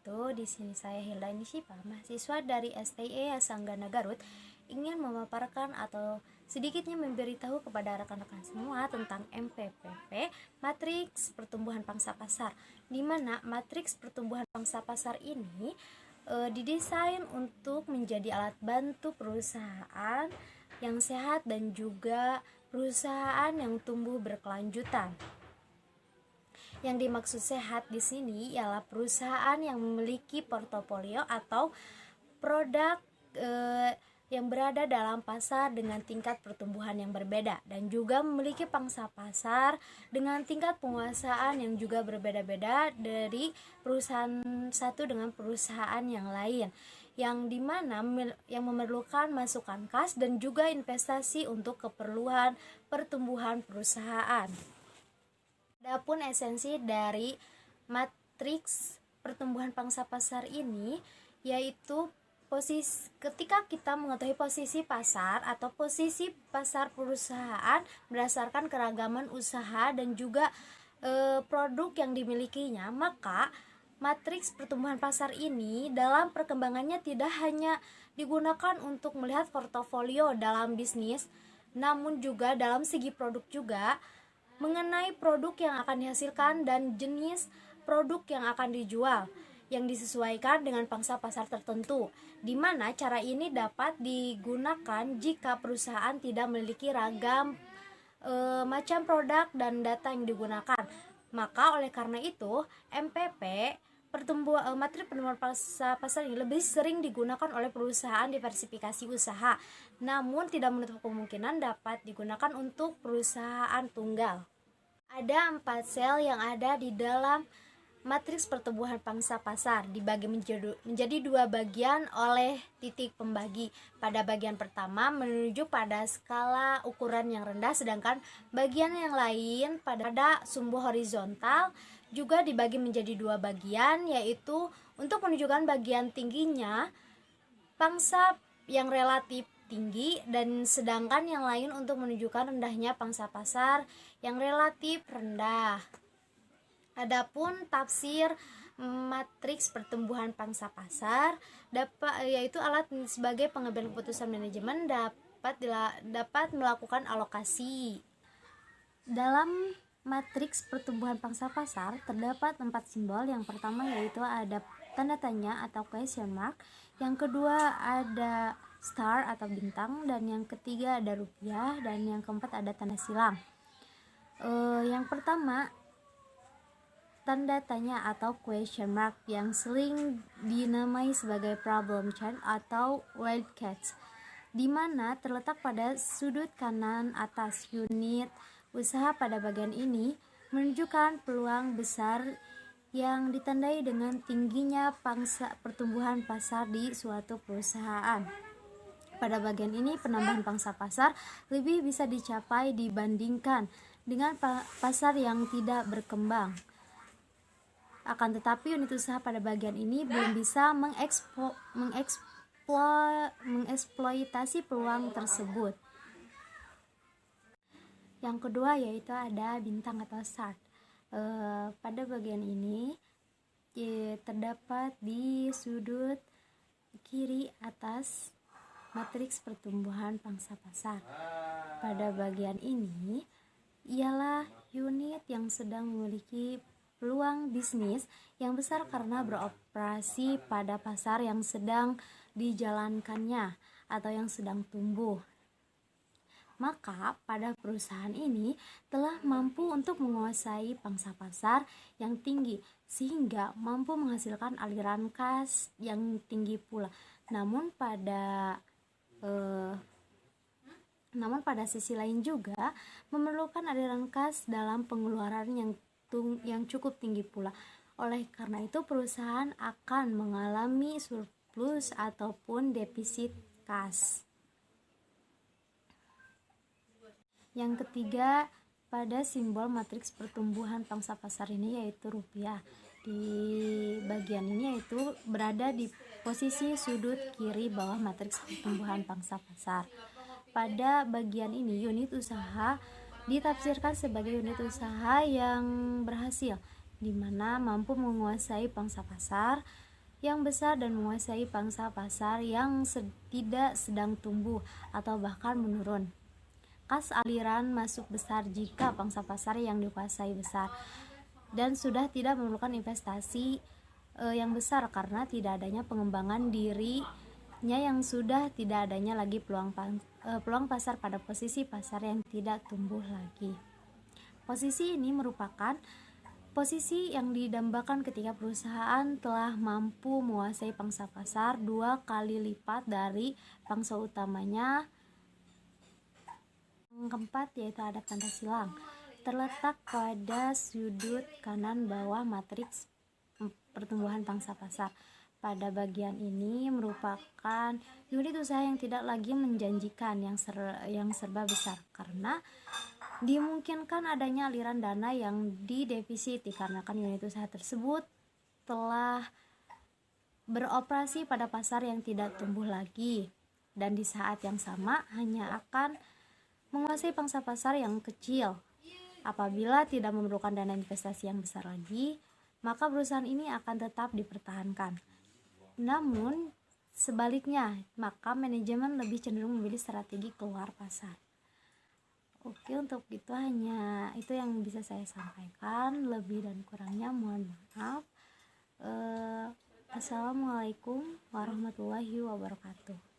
wabarakatuh. Di sini saya Hilda Nishipa, mahasiswa dari STIE Sanggana Garut, ingin memaparkan atau sedikitnya memberitahu kepada rekan-rekan semua tentang MPPP, matriks pertumbuhan pangsa pasar, di mana matriks pertumbuhan pangsa pasar ini didesain untuk menjadi alat bantu perusahaan yang sehat dan juga perusahaan yang tumbuh berkelanjutan. Yang dimaksud sehat di sini ialah perusahaan yang memiliki portofolio atau produk yang berada dalam pasar dengan tingkat pertumbuhan yang berbeda dan juga memiliki pangsa pasar dengan tingkat penguasaan yang juga berbeda-beda dari perusahaan satu dengan perusahaan yang lain, yang dimana yang memerlukan masukan kas dan juga investasi untuk keperluan pertumbuhan perusahaan. Adapun esensi dari matriks pertumbuhan pangsa pasar ini yaitu ketika kita mengetahui posisi pasar atau posisi pasar perusahaan berdasarkan keragaman usaha dan juga produk yang dimilikinya, maka matriks pertumbuhan pasar ini dalam perkembangannya tidak hanya digunakan untuk melihat portofolio dalam bisnis, namun juga dalam segi produk juga, mengenai produk yang akan dihasilkan dan jenis produk yang akan dijual yang disesuaikan dengan pangsa pasar tertentu, di mana cara ini dapat digunakan jika perusahaan tidak memiliki ragam macam produk dan data yang digunakan. Maka oleh karena itu MPP matriks pertumbuhan pangsa pasar ini lebih sering digunakan oleh perusahaan diversifikasi usaha, namun tidak menutup kemungkinan dapat digunakan untuk perusahaan tunggal. Ada 4 sel yang ada di dalam matriks pertumbuhan pangsa pasar, dibagi menjadi 2 bagian oleh titik pembagi. Pada bagian pertama menunjuk pada skala ukuran yang rendah, sedangkan bagian yang lain pada sumbu horizontal juga dibagi menjadi 2 bagian, yaitu untuk menunjukkan bagian tingginya pangsa yang relatif tinggi dan sedangkan yang lain untuk menunjukkan rendahnya pangsa pasar yang relatif rendah. Adapun tafsir matriks pertumbuhan pangsa pasar yaitu alat sebagai pengambilan keputusan manajemen dapat melakukan alokasi. Dalam matriks pertumbuhan pangsa pasar terdapat 4 simbol. Yang pertama yaitu ada tanda tanya atau question mark, yang kedua ada star atau bintang, dan yang ketiga ada rupiah, dan yang keempat ada tanda silang. Yang pertama tanda tanya atau question mark yang sering dinamai sebagai problem child atau wildcats, di mana terletak pada sudut kanan atas unit usaha. Pada bagian ini menunjukkan peluang besar yang ditandai dengan tingginya pertumbuhan pasar di suatu perusahaan. Pada bagian ini penambahan pangsa pasar lebih bisa dicapai dibandingkan dengan pasar yang tidak berkembang. Akan tetapi unit usaha pada bagian ini belum bisa mengeksploitasi peluang tersebut. Yang kedua yaitu ada bintang atau star. Pada bagian ini terdapat di sudut kiri atas matriks pertumbuhan pangsa pasar. Pada bagian ini ialah unit yang sedang memiliki peluang bisnis yang besar karena beroperasi pada pasar yang sedang dijalankannya atau yang sedang tumbuh. Maka pada perusahaan ini telah mampu untuk menguasai pangsa pasar yang tinggi sehingga mampu menghasilkan aliran kas yang tinggi pula. Namun pada sisi lain juga memerlukan aliran kas dalam pengeluaran yang cukup tinggi pula. Oleh karena itu perusahaan akan mengalami surplus ataupun defisit kas. Yang ketiga pada simbol matriks pertumbuhan pangsa pasar ini yaitu rupiah. Di bagian ini yaitu berada di posisi sudut kiri bawah matriks pertumbuhan pangsa pasar. Pada bagian ini unit usaha ditafsirkan sebagai unit usaha yang berhasil, di mana mampu menguasai pangsa pasar yang besar dan menguasai pangsa pasar yang tidak sedang tumbuh atau bahkan menurun. Kas aliran masuk besar jika pangsa pasar yang dikuasai besar dan sudah tidak memerlukan investasi yang besar karena tidak adanya pengembangan dirinya, yang sudah tidak adanya lagi peluang pasar pada posisi pasar yang tidak tumbuh lagi. Posisi ini merupakan posisi yang didambakan ketika perusahaan telah mampu menguasai pangsa pasar 2 kali lipat dari pangsa utamanya. Yang keempat yaitu ada tanda silang, terletak pada sudut kanan bawah matriks pertumbuhan pangsa pasar. Pada bagian ini merupakan unit usaha yang tidak lagi menjanjikan, yang serba besar, karena dimungkinkan adanya aliran dana yang didefisit dikarenakan unit usaha tersebut telah beroperasi pada pasar yang tidak tumbuh lagi, dan di saat yang sama hanya akan menguasai pangsa pasar yang kecil. Apabila tidak memerlukan dana investasi yang besar lagi, maka perusahaan ini akan tetap dipertahankan. Namun sebaliknya, maka manajemen lebih cenderung memilih strategi keluar pasar. Oke, untuk itu hanya itu yang bisa saya sampaikan. Lebih dan kurangnya mohon maaf. Assalamualaikum warahmatullahi wabarakatuh.